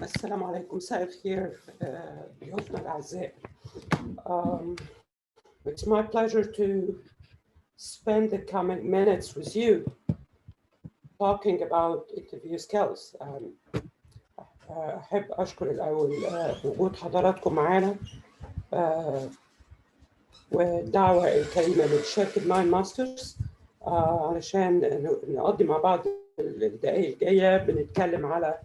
السلام عليكم، مساء الخير ضيوفنا الأعزاء. It's my pleasure to spend the coming minutes with you talking about interview skills. أحب أشكر الأول وجود حضراتكم معانا والدعوة الكريمة من شركة ناين ماسترز علشان نقضي مع بعض الدقائق الجاية بنتكلم على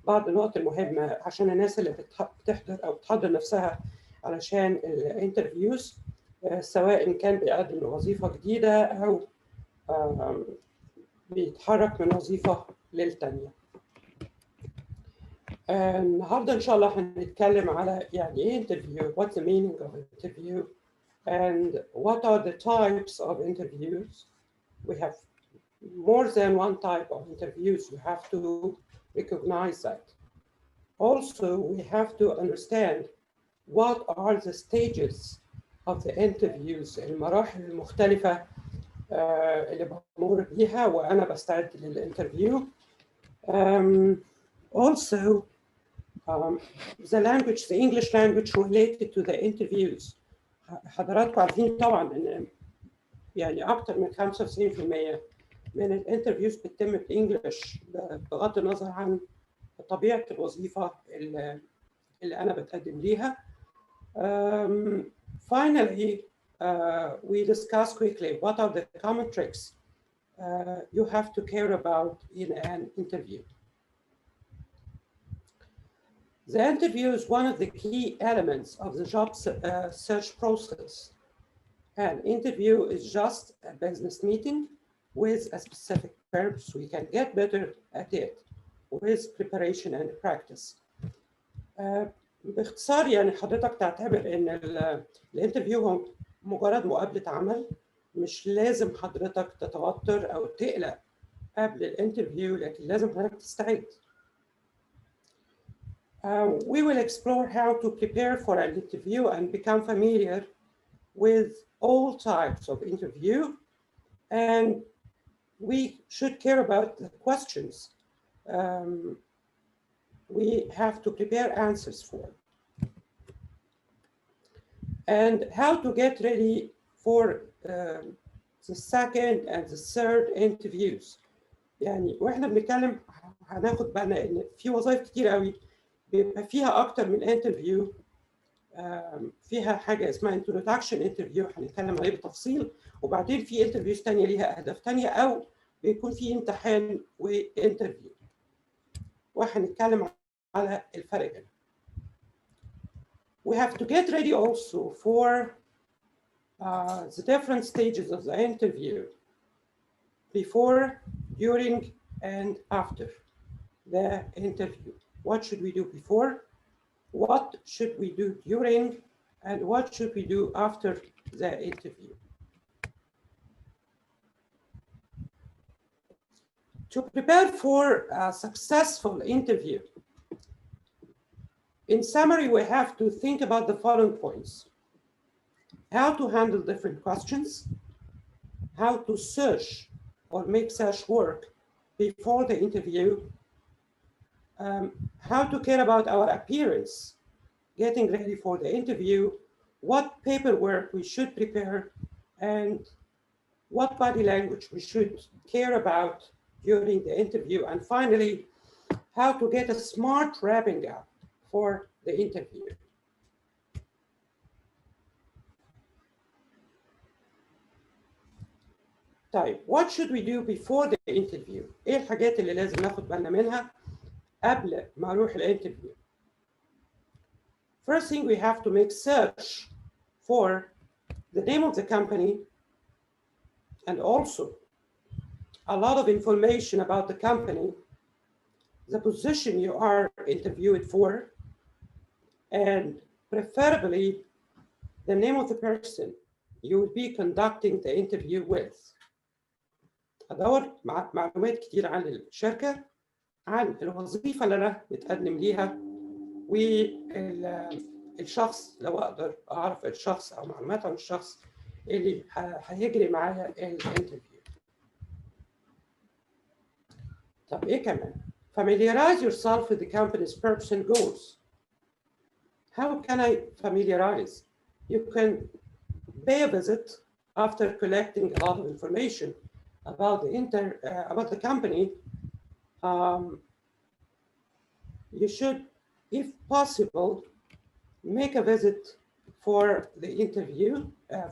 بعض النقط المهمة عشان الناس اللي بتحضر أو بتحضر نفسها علشان الانترفيوز، سواء كان بيقدم وظيفة جديدة أو بيتحرك من وظيفة للتانية. النهارده إن شاء الله هنتكلم على يعني إيه interview, what's the meaning of interview, and what are the types of interviews. We have more than one type of interviews. You have to recognize that. Also, we have to understand what are the stages of the interviews, المراحل المختلفة اللي بمر بيها وأنا بستعد للانترفيو. Also, the language, the English language related to the interviews. حضراتكم عارفين طبعا إن يعني أكثر من 95% من الانترفيوز بتتم بالإنجليش بغض النظر عن طبيعة الوظيفة اللي أنا بتقدم ليها. Finally, we discuss quickly what are the common tricks you have to care about in an interview. The interview is one of the key elements of the job search process. An interview is just a business meeting with a specific purpose. We can get better at it with preparation and practice. باختصار يعني حضرتك تعتبر ان الانترفيو هو مجرد مقابلة عمل، مش لازم حضرتك تتوتر او تقلق قبل الانترفيو، لكن لازم حضرتك تستعد. We will explore how to prepare for an interview and become familiar with all types of interview, and we should care about the questions we have to prepare answers for, and how to get ready for the second and the third interviews. يعني واحنا بنتكلم هناخد بالنا ان في وظائف كتير قوي بيبقى فيها اكتر من انترفيو، فيها حاجه اسمها introduction interview هنتكلم عليه بالتفصيل، وبعدين في انترفيوز ثانيه ليها اهداف ثانيه، او بيكون في امتحان وانترفيو، وهنتكلم على الفرق بينهم. We have to get ready also for the different stages of the interview, before, during, and after the interview. What should we do before? What should we do during? And what should we do after the interview? To prepare for a successful interview, in summary, we have to think about the following points: how to handle different questions, how to search or make search work before the interview, how to care about our appearance, getting ready for the interview, what paperwork we should prepare, and what body language we should care about during the interview, and finally, how to get a smart wrapping up for the interview. طيب, what should we do before the interview? ايه الحاجات اللي لازم ناخد بالنا منها قبل ما اروح الانترفيو؟ First thing, we have to make search for the name of the company and also a lot of information about the company, the position you are interviewed for, and preferably the name of the person you will be conducting the interview with. أدور معلومات كتير عن الشركة، عن الوظيفة اللي أنا بتقدم ليها، والشخص لو أقدر أعرف الشخص أو معلومات عن الشخص اللي هيجري معايا الانترفيو. طب إيه كمان؟ Familiarize yourself with the company's purpose and goals. How can I familiarize? You can pay a visit after collecting a lot of information about the company. You should, if possible, make a visit for the interview,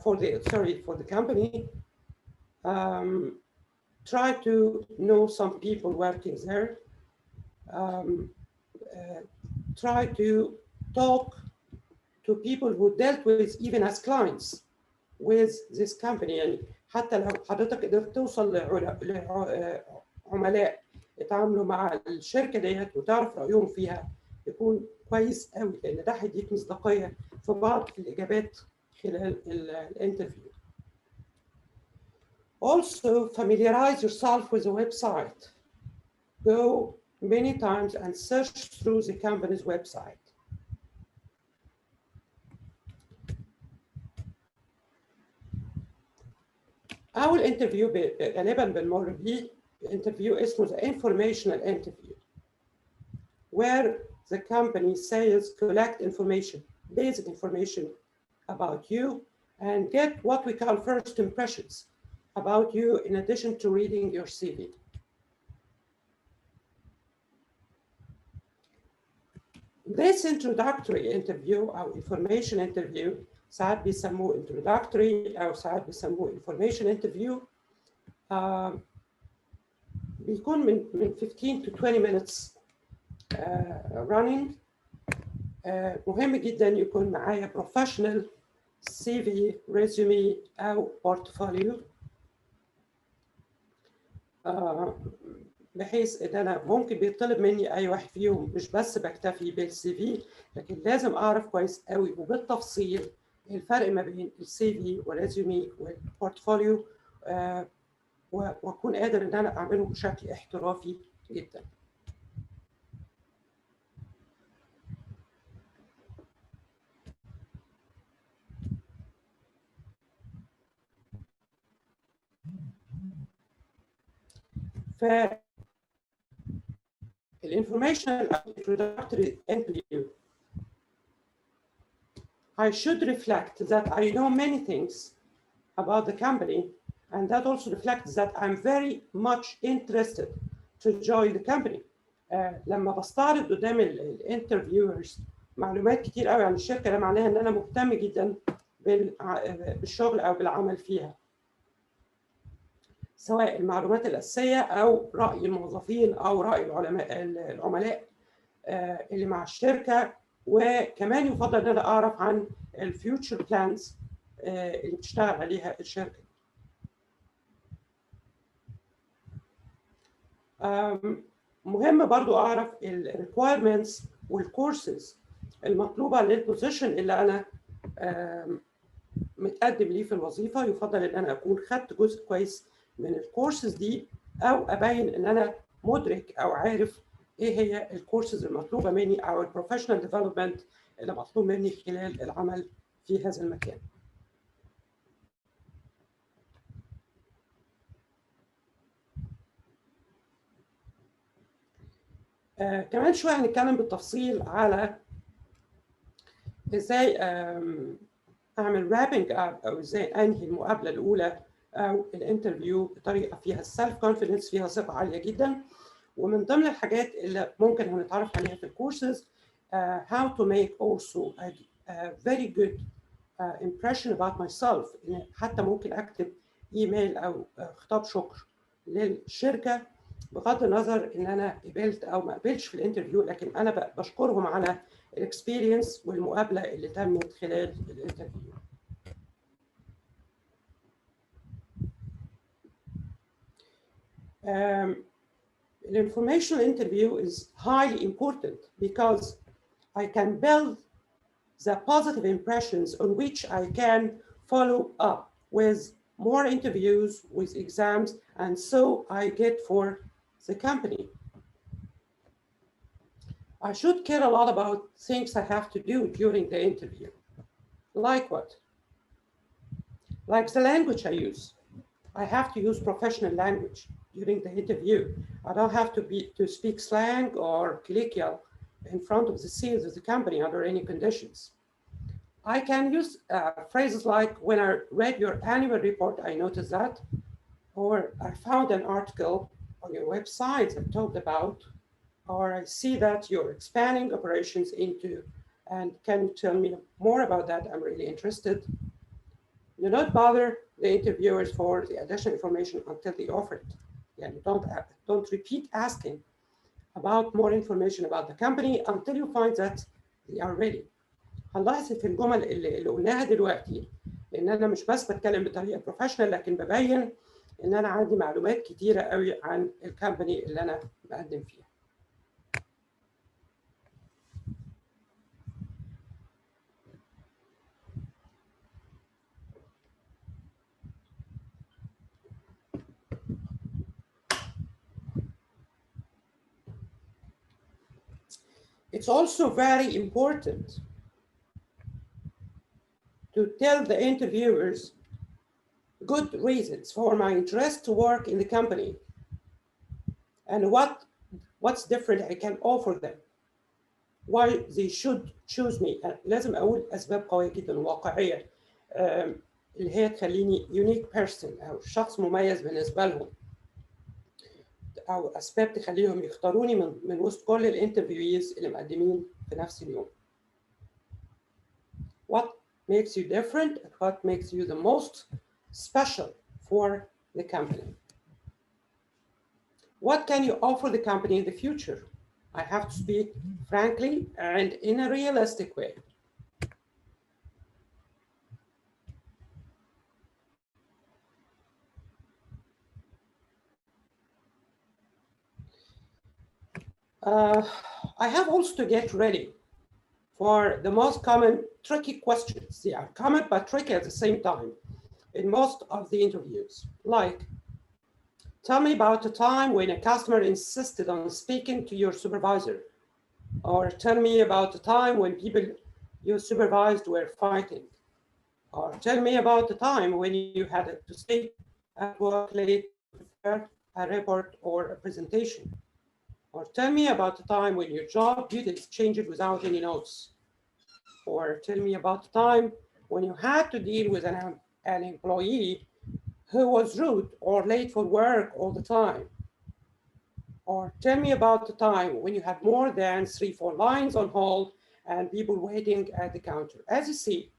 for the company. Try to know some people working there. Try to talk to people who dealt with, even as clients, with this company. يعني حتى لو حضرتك قدرت توصل لعملاء يتعاملوا مع الشركة ديت وتعرف رأيهم فيها، يكون كويس قوي، لأن ده هيديك مصداقية في بعض الإجابات خلال الانترفيو. Also, familiarize yourself with the website. Go many times and search through the company's website. أول انترفيو غالبا بنمر بيه انترفيو اسمه the informational interview, where the company sales collect information, basic information about you, and get what we call first impressions about you in addition to reading your CV. This introductory interview or information interview ساعات بيسموه introductory أو ساعات بيسموه information interview. بيكون من 15 to 20 minutes running. مهم جدا يكون معايا professional CV, resume أو portfolio. بحيث ان انا ممكن بيطلب مني اي واحد فيهم، مش بس بكتفي بالسي في، لكن لازم اعرف كويس قوي وبالتفصيل الفرق ما بين السي في والريزومي والبورتفوليو، واكون قادر ان انا اعمله بشكل احترافي جدا. الانفورميشنال introductory interview, I should reflect that I know many things about the company, and that also reflects that I'm very much interested to join the company. لما بستعرض قدام الانترفيورز معلومات كتير قوي عن الشركه، ده معناها ان انا مهتم جدا بالشغل او بالعمل فيها، سواء المعلومات الاساسيه او راي الموظفين او راي العملاء اللي مع الشركه. وكمان يفضل ان انا اعرف عن الفيوتشر بلانز اللي بتشتغل عليها الشركه. مهم برضو اعرف الريكويرمنتس والكورسز المطلوبه للبوزيشن اللي انا متقدم ليه في الوظيفه. يفضل ان انا اكون خدت جزء كويس من الكورسز دي، او ابين ان انا مدرك او عارف ايه هي الكورسز المطلوبه مني او البروفيشنال ديفلوبمنت اللي مطلوب مني خلال العمل في هذا المكان. كمان شويه هنتكلم بالتفصيل على ازاي اعمل رابنج اب او ازاي انهي المقابله الاولى او الانترفيو بطريقه فيها السيلف كونفيدنس، فيها ثقه عاليه جدا. ومن ضمن الحاجات اللي ممكن هنتعرف عليها في الكورسز how to make also a very good impression about myself. حتى ممكن اكتب ايميل او خطاب شكر للشركه بغض النظر ان انا قبلت او ما قبلتش في الانترفيو، لكن انا بشكرهم على الاكسبيرينس والمقابله اللي تمت خلال الانترفيو. The informational interview is highly important because I can build the positive impressions on which I can follow up with more interviews, with exams, and so I get for the company. I should care a lot about things I have to do during the interview. Like what? Like the language I use. I have to use professional language during the interview. I don't have to speak slang or colloquial in front of the sales of the company under any conditions. I can use phrases like, when I read your annual report, I noticed that, or I found an article on your website that talked about, or I see that you're expanding operations into, and can you tell me more about that? I'm really interested. Do not bother the interviewers for the additional information until they offer it. Yani don't repeat asking about more information about the company until you find that they are ready. هنلاحظ في الجمل اللي قلناها دلوقتي ان انا مش بس بتكلم بطريقه بروفيشنال، لكن ببين ان انا عندي معلومات كتيره قوي عن الكامباني اللي انا بقدم فيها. It's also very important to tell the interviewers good reasons for my interest to work in the company and what's different I can offer them, why they should choose me. لازم أقول أسباب قوية جدا واقعية اللي هي تخليني unique person أو شخص مميز بالنسبة لهم، أو أسباب تخليهم يختاروني من وسط كل الانترفيوز اللي مقدمين في نفس اليوم. What makes you different and what makes you the most special for the company? What can you offer the company in the future? I have to speak frankly and in a realistic way. I have also to get ready for the most common tricky questions. They are common but tricky at the same time in most of the interviews. Like, tell me about a time when a customer insisted on speaking to your supervisor. Or tell me about a time when people you supervised were fighting. Or tell me about the time when you had to stay at work late to prepare a report or a presentation. Or tell me about the time when your job duties changed without any notes. Or tell me about the time when you had to deal with an employee who was rude or late for work all the time. Or tell me about the time when you had more than 3-4 lines on hold and people waiting at the counter. As you see,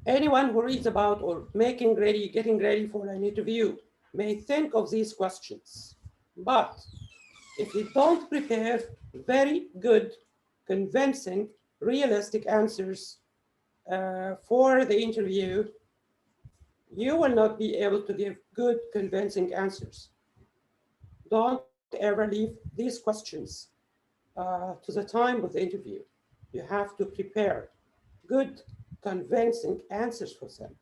anyone who reads about or getting ready for an interview may think of these questions. But if you don't prepare very good, convincing, realistic answers for the interview, you will not be able to give good, convincing answers. Don't ever leave these questions to the time of the interview. You have to prepare good, convincing answers for them.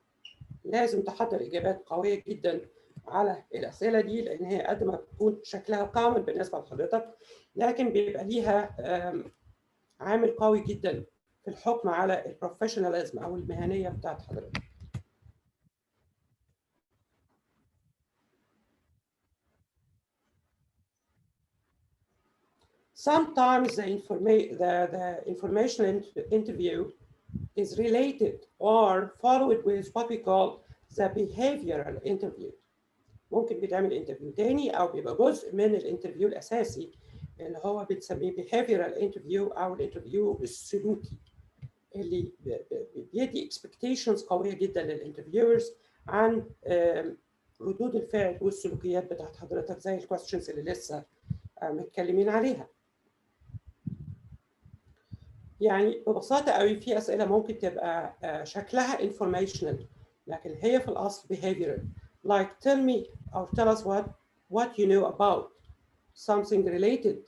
لازم تحضر إجابات قوية جدا على الأسئلة دي، لأن هي قد ما تكون شكلها common بالنسبة لحضرتك، لكن بيبقى ليها عامل قوي جدا في الحكم على البروفيشناليزم أو المهنية بتاعت حضرتك. Sometimes the informational interview is related or followed with what we call the behavioral interview. ممكن بتعمل انترفيو تاني او بيبقى جزء من الانترفيو الاساسي اللي هو بنسميه behavioral interview او الانترفيو السلوكي، اللي بيدي expectations قويه جدا للانترفيورز عن ردود الفعل والسلوكيات بتاعت حضرتك، زي الكويستشنز اللي لسه متكلمين عليها. يعني ببساطة قوي في أسئلة ممكن تبقى شكلها informational لكن هي في الأصل behavioral. Like tell me or tell us what you know about something related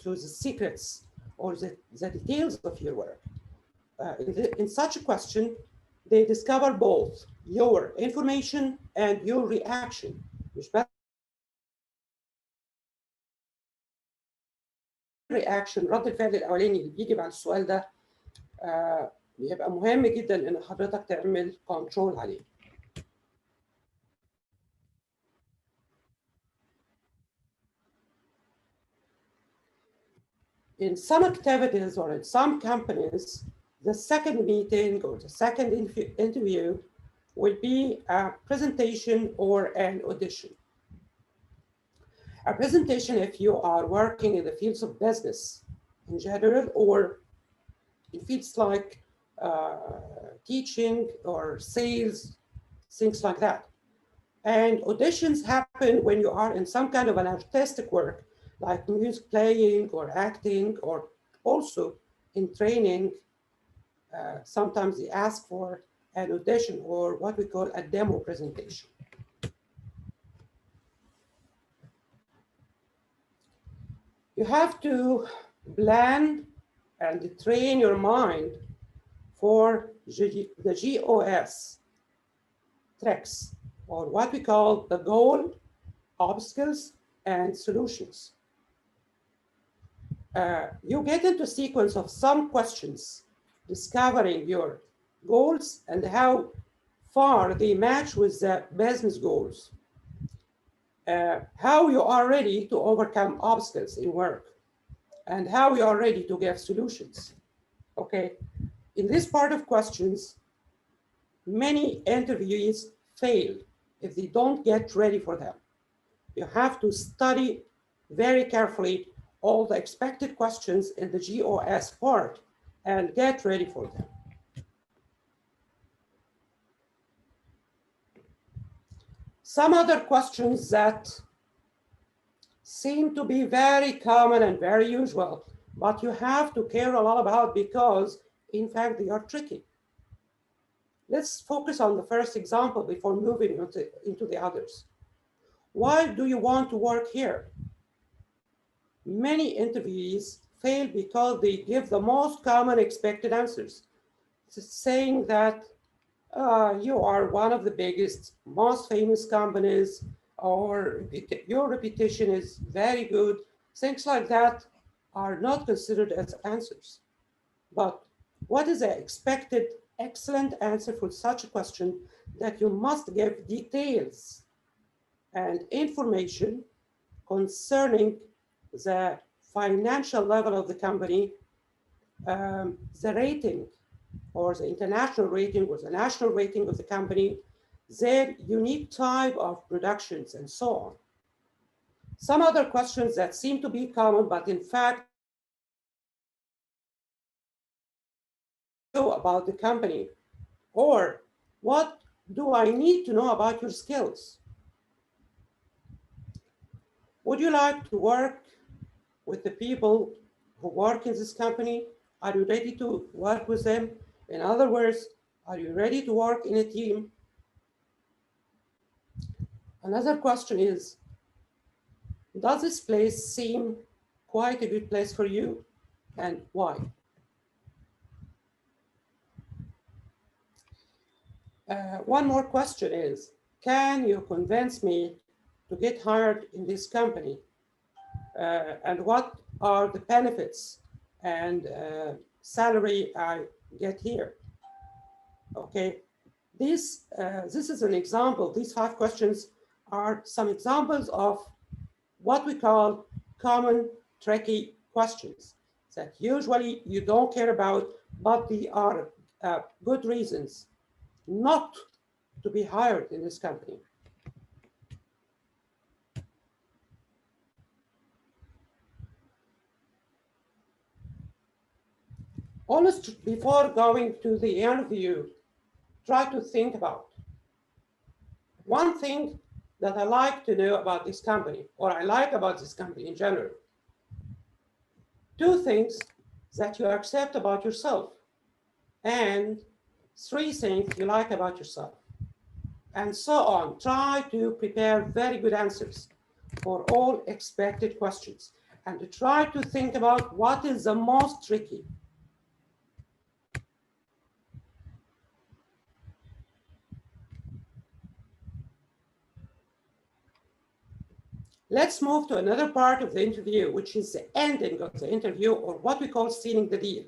to the secrets or the details of your work. In such a question, they discover both your information and your reaction. مش بس reaction، رد الفعل الأولاني اللي بيجي بعد السؤال ده بيبقى مهم جدا إن حضرتك تعمل كنترول عليه. in some activities or in some companies, the second meeting or the second interview will be a presentation or an audition. A presentation if you are working in the fields of business in general, or in fields like teaching or sales, things like that. And auditions happen when you are in some kind of an artistic work, like music playing or acting, or also in training. Sometimes they ask for an audition or what we call a demo presentation. You have to plan and train your mind for the GOS tricks, or what we call the goal, obstacles, and solutions. You get into a sequence of some questions, discovering your goals and how far they match with the business goals. How you are ready to overcome obstacles in work, and how you are ready to give solutions. Okay, in this part of questions, many interviewees fail if they don't get ready for them. You have to study very carefully all the expected questions in the GOS part and get ready for them. Some other questions that seem to be very common and very usual, but you have to care a lot about because, in fact, they are tricky. Let's focus on the first example before moving into the others. Why do you want to work here? Many interviewees fail because they give the most common expected answers, saying that you are one of the biggest, most famous companies, or your reputation is very good. Things like that are not considered as answers. But what is the expected excellent answer for such a question? That you must give details and information concerning the financial level of the company, the rating, or the international rating or the national rating of the company, their unique type of productions, and so on. Some other questions that seem to be common, but in fact, about the company, or what do I need to know about your skills? Would you like to work with the people who work in this company? Are you ready to work with them? In other words, are you ready to work in a team? Another question is, does this place seem quite a good place for you, and why? One more question is, can you convince me to get hired in this company? And what are the benefits and salary I get here? Okay, this is an example. These 5 questions are some examples of what we call common tricky questions that usually you don't care about, but they are good reasons not to be hired in this company. Almost before going to the interview, try to think about one thing that I like to know about this company, or I like about this company in general. 2 things that you accept about yourself, and 3 things you like about yourself, and so on. Try to prepare very good answers for all expected questions, and to try to think about what is the most tricky. Let's move to another part of the interview, which is the ending of the interview, or what we call sealing the deal,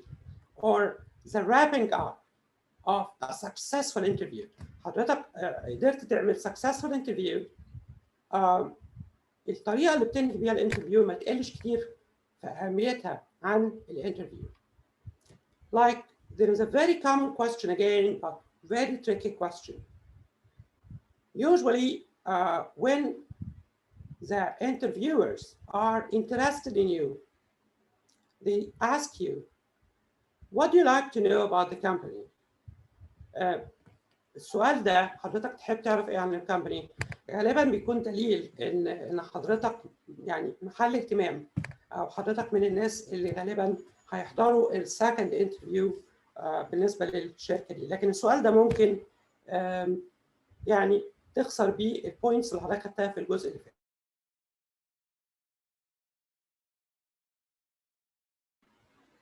or the wrapping up of a successful interview. حضرتك قدرت تعمل successful interview. الطريقة اللي بتنهي بيها الانترفيو ما تقلش كتير في أهميتها عن الانترفيو. Like there is a very common question again, but very tricky question. Usually, when the interviewers are interested in you, they ask you, what do you like to know about the company? السؤال ده حضرتك تحب تعرف ايه عن الكومباني؟ غالبا بيكون دليل ان حضرتك يعني محل اهتمام، او حضرتك من الناس اللي غالبا هيحضروا السكند انترفيو بالنسبه للشركه دي. لكن السؤال ده ممكن يعني تخسر بيه البوينتس اللي حضرتك خدتها في الجزء اللي فات.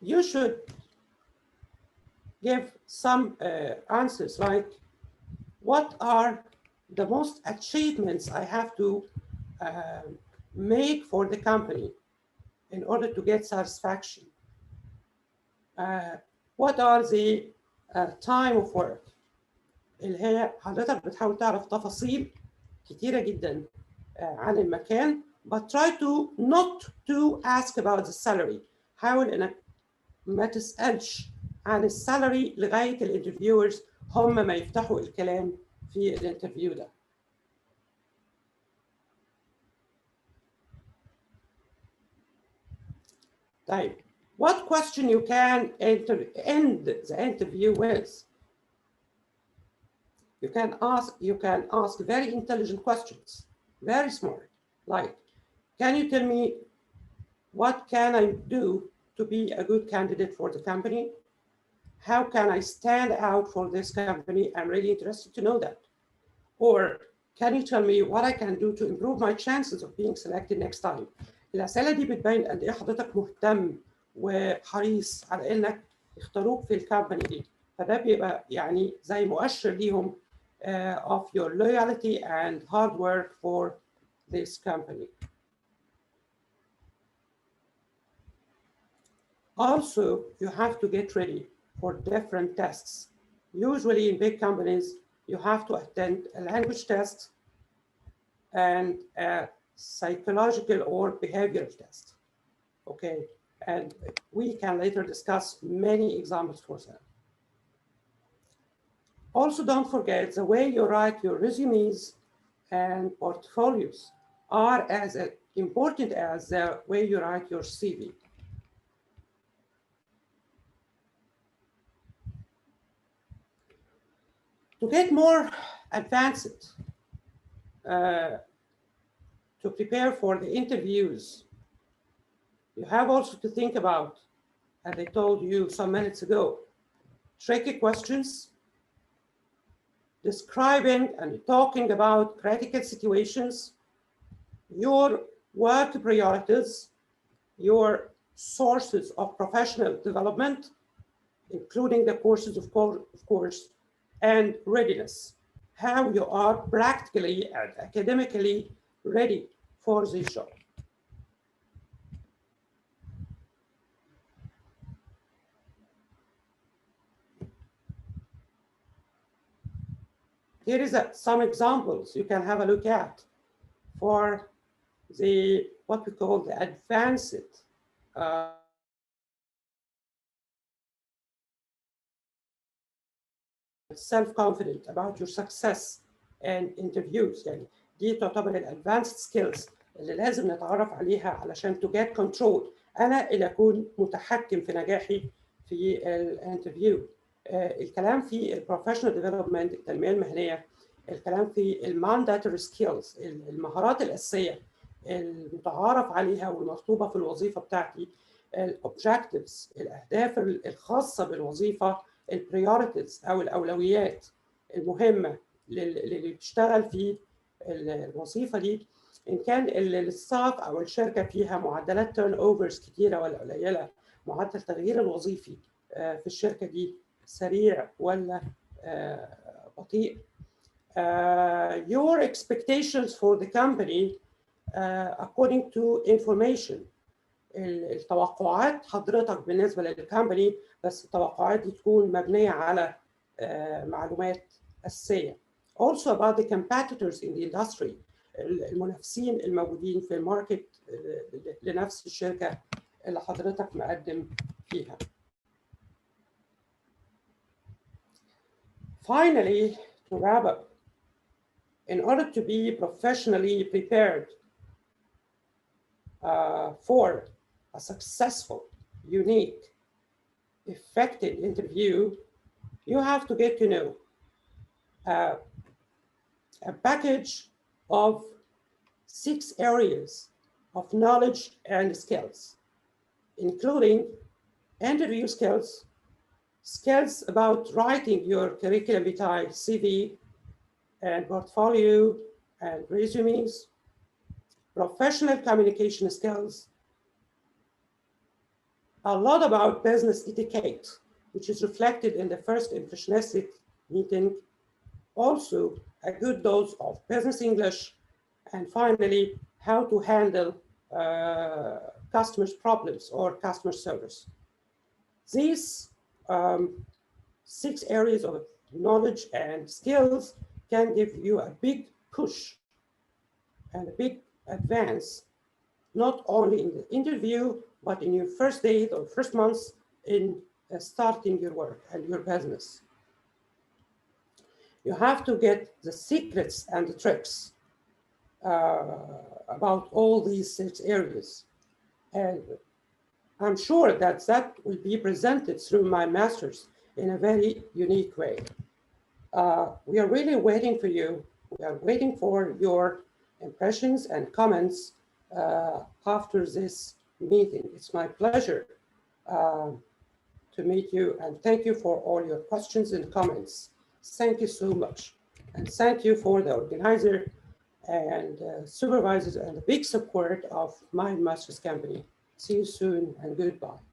You should give some answers like, what are the most achievements I have to make for the company in order to get satisfaction? What are the time of work? اللي هي حضرتك بتحاول تعرف تفاصيل كتيرة جدا عن المكان, but try to not to ask about the salary. حاول انك ما تسألش عن السالري لغاية الانترفيورز هم ما يفتحوا الكلام في الانترفيو ده. طيب, what question you can end the interview with? You can ask very intelligent questions, very smart, like, can you tell me what can I do to be a good candidate for the company? How can I stand out for this company? I'm really interested to know that. Or can you tell me what I can do to improve my chances of being selected next time? الأسئلة دي بتبين قد إيه حضرتك مهتم وحريص على إنك يختاروك في الكامباني دي. فده بيبقى يعني زي مؤشر ليهم of your loyalty and hard work for this company. Also, you have to get ready for different tests. Usually in big companies, you have to attend a language test and a psychological or behavioral test. Okay, and we can later discuss many examples for that. Also, don't forget the way you write your resumes and portfolios are as important as the way you write your CV. To get more advanced, to prepare for the interviews, you have also to think about, as I told you some minutes ago, tricky questions, describing and talking about critical situations, your work priorities, your sources of professional development, including the courses, of course, and readiness, how you are practically and academically ready for this job. Here is some examples you can have a look at for the what we call the advanced self-confident about your success and interviews. يعني دي تعتبر الادفانسد سكيلز اللي لازم نتعرف عليها علشان to get control. انا اللي اكون متحكم في نجاحي في الانترفيو. الكلام في البروفيشنال ديفلوبمنت، التنميه المهنيه، الكلام في المانداتوري سكيلز، المهارات الاساسيه المتعارف عليها والمطلوبه في الوظيفه بتاعتي، الاوبجكتيفز، الاهداف الخاصه بالوظيفه، البريوريتيز او الاولويات المهمه اللي بتشتغل في الوظيفه دي، ان كان الستاف او الشركه فيها معدلات تيرن اوفرز كتيره ولا قليله، معدل التغيير الوظيفي في الشركه دي سريع ولا بطيء. Your expectations for the company according to information. التوقعات حضرتك بالنسبه للكامباني، بس التوقعات دي تكون مبنيه على معلومات اساسيه. Also about the competitors in the industry. المنافسين الموجودين في الماركت لنفس الشركه اللي حضرتك مقدم فيها. Finally, to wrap up, in order to be professionally prepared for a successful, unique, effective interview, you have to get to know a package of 6 areas of knowledge and skills, including interview skills, skills about writing your curriculum vitae, CV, and portfolio and resumes, professional communication skills, a lot about business etiquette, which is reflected in the first impressionistic meeting, also a good dose of business English, and finally, how to handle customers' problems or customer service. These 6 areas of knowledge and skills can give you a big push and a big advance, not only in the interview, but in your first days or first months in starting your work and your business. You have to get the secrets and the tricks about all these 6 areas. And I'm sure that that will be presented through my masters in a very unique way. We are really waiting for you. We are waiting for your impressions and comments after this meeting. It's my pleasure to meet you, and thank you for all your questions and comments. Thank you so much. And thank you for the organizer and supervisors and the big support of my master's company. See you soon and goodbye.